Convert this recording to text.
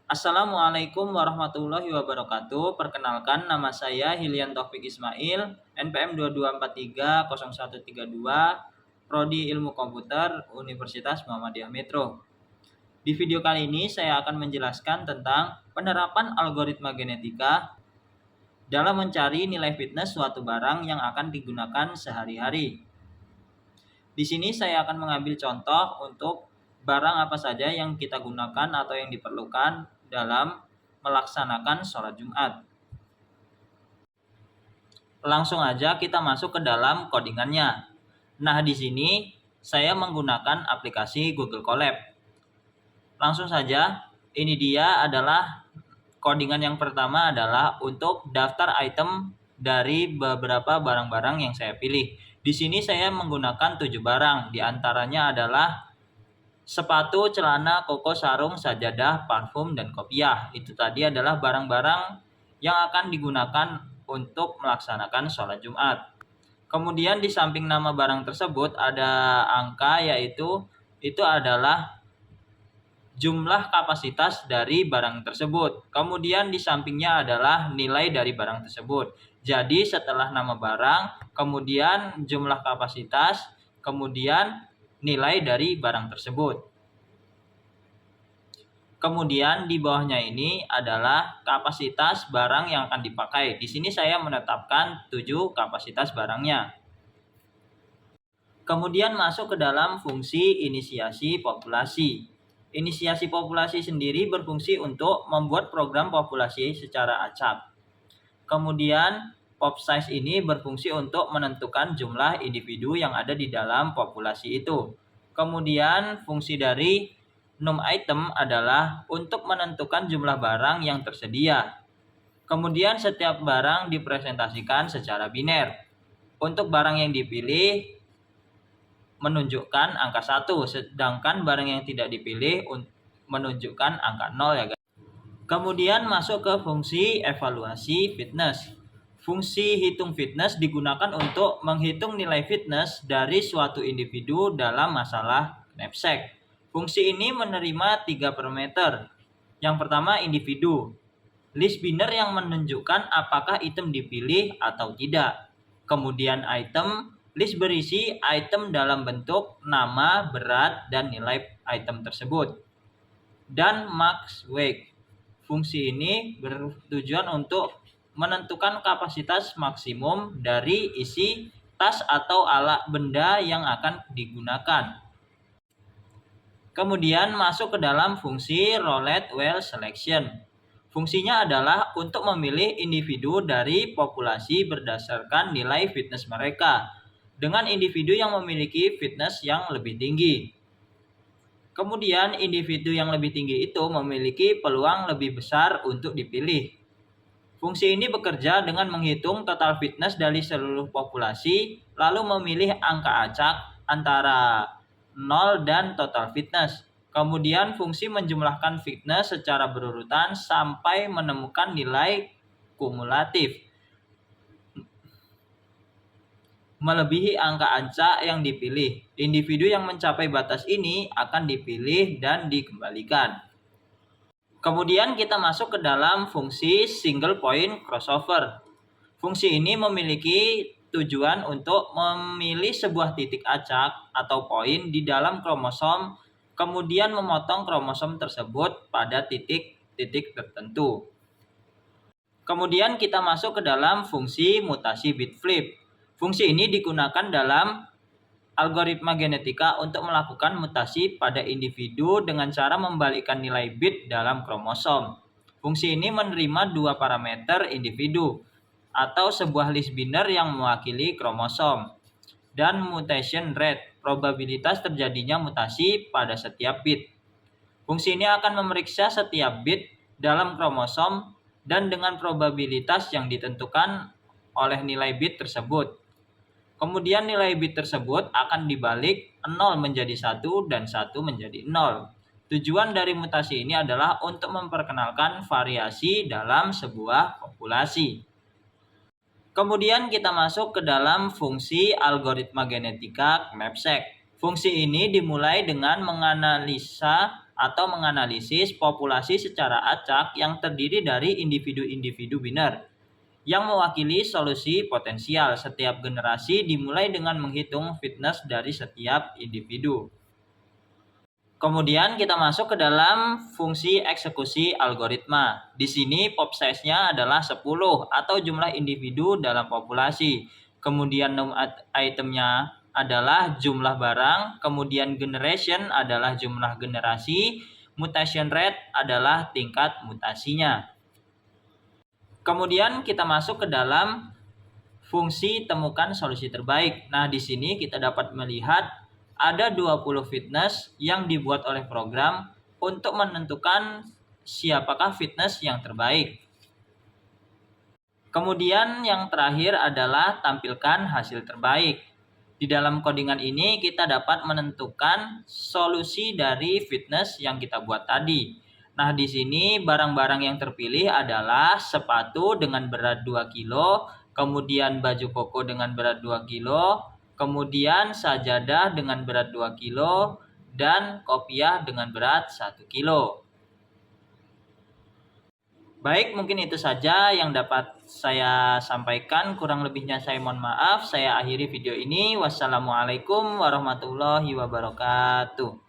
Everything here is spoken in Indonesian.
Assalamualaikum warahmatullahi wabarakatuh. Perkenalkan, nama saya Hilyan Taufik Ismail, NPM 22430132, Prodi Ilmu Komputer, Universitas Muhammadiyah Metro. Di video kali ini saya akan menjelaskan tentang penerapan algoritma genetika dalam mencari nilai fitness suatu barang yang akan digunakan sehari-hari. Di sini saya akan mengambil contoh untuk barang apa saja yang kita gunakan atau yang diperlukan dalam melaksanakan sholat Jumat. Langsung aja kita masuk ke dalam codingannya. Nah, di sini saya menggunakan aplikasi Google Colab. Langsung saja, ini dia adalah codingan yang pertama adalah untuk daftar item dari beberapa barang-barang yang saya pilih. Di sini saya menggunakan 7 barang, di antaranya adalah sepatu, celana, koko, sarung, sajadah, parfum, dan kopiah. Itu tadi adalah barang-barang yang akan digunakan untuk melaksanakan sholat Jumat. Kemudian di samping nama barang tersebut ada angka, yaitu itu adalah jumlah kapasitas dari barang tersebut. Kemudian di sampingnya adalah nilai dari barang tersebut. Jadi setelah nama barang, kemudian jumlah kapasitas, kemudian nilai dari barang tersebut. Kemudian di bawahnya ini adalah kapasitas barang yang akan dipakai. Di sini saya menetapkan 7 kapasitas barangnya. Kemudian masuk ke dalam fungsi inisiasi populasi. Inisiasi populasi sendiri berfungsi untuk membuat program populasi secara acak. Kemudian pop size ini berfungsi untuk menentukan jumlah individu yang ada di dalam populasi itu. Kemudian fungsi dari num item adalah untuk menentukan jumlah barang yang tersedia. Kemudian setiap barang dipresentasikan secara biner. Untuk barang yang dipilih menunjukkan angka 1, sedangkan barang yang tidak dipilih menunjukkan angka 0 ya guys. Kemudian masuk ke fungsi evaluasi fitness. Fungsi hitung fitness digunakan untuk menghitung nilai fitness dari suatu individu dalam masalah knapsack. Fungsi ini menerima 3 parameter. Yang pertama individu, list biner yang menunjukkan apakah item dipilih atau tidak. Kemudian item, list berisi item dalam bentuk nama, berat, dan nilai item tersebut. Dan max weight. Fungsi ini bertujuan untuk menentukan kapasitas maksimum dari isi tas atau alat benda yang akan digunakan. Kemudian masuk ke dalam fungsi roulette wheel selection. Fungsinya adalah untuk memilih individu dari populasi berdasarkan nilai fitness mereka, dengan individu yang memiliki fitness yang lebih tinggi. Kemudian individu yang lebih tinggi itu memiliki peluang lebih besar untuk dipilih. Fungsi ini bekerja dengan menghitung total fitness dari seluruh populasi, lalu memilih angka acak antara 0 dan total fitness. Kemudian fungsi menjumlahkan fitness secara berurutan sampai menemukan nilai kumulatif melebihi angka acak yang dipilih. Individu yang mencapai batas ini akan dipilih dan dikembalikan. Kemudian kita masuk ke dalam fungsi single point crossover. Fungsi ini memiliki tujuan untuk memilih sebuah titik acak atau poin di dalam kromosom, kemudian memotong kromosom tersebut pada titik-titik tertentu. Kemudian kita masuk ke dalam fungsi mutasi bit flip. Fungsi ini digunakan dalam algoritma genetika untuk melakukan mutasi pada individu dengan cara membalikkan nilai bit dalam kromosom. Fungsi ini menerima 2 parameter individu atau sebuah list biner yang mewakili kromosom, dan mutation rate, probabilitas terjadinya mutasi pada setiap bit. Fungsi ini akan memeriksa setiap bit dalam kromosom dan dengan probabilitas yang ditentukan oleh nilai bit tersebut. Kemudian nilai bit tersebut akan dibalik 0 menjadi 1 dan 1 menjadi 0. Tujuan dari mutasi ini adalah untuk memperkenalkan variasi dalam sebuah populasi. Kemudian kita masuk ke dalam fungsi algoritma genetika knapsack. Fungsi ini dimulai dengan menganalisa atau menganalisis populasi secara acak yang terdiri dari individu-individu biner yang mewakili solusi potensial. Setiap generasi dimulai dengan menghitung fitness dari setiap individu. Kemudian kita masuk ke dalam fungsi eksekusi algoritma. Di sini pop size-nya adalah 10 atau jumlah individu dalam populasi. Kemudian num itemnya adalah jumlah barang, kemudian generation adalah jumlah generasi, mutation rate adalah tingkat mutasinya. Kemudian kita masuk ke dalam fungsi temukan solusi terbaik. Nah, di sini kita dapat melihat ada 20 fitness yang dibuat oleh program untuk menentukan siapakah fitness yang terbaik. Kemudian yang terakhir adalah tampilkan hasil terbaik. Di dalam codingan ini kita dapat menentukan solusi dari fitness yang kita buat tadi. Nah, di sini barang-barang yang terpilih adalah sepatu dengan berat 2 kilo, kemudian baju koko dengan berat 2 kilo, kemudian sajadah dengan berat 2 kilo, dan kopiah dengan berat 1 kilo. Baik, mungkin itu saja yang dapat saya sampaikan. Kurang lebihnya saya mohon maaf. Saya akhiri video ini. Wassalamualaikum warahmatullahi wabarakatuh.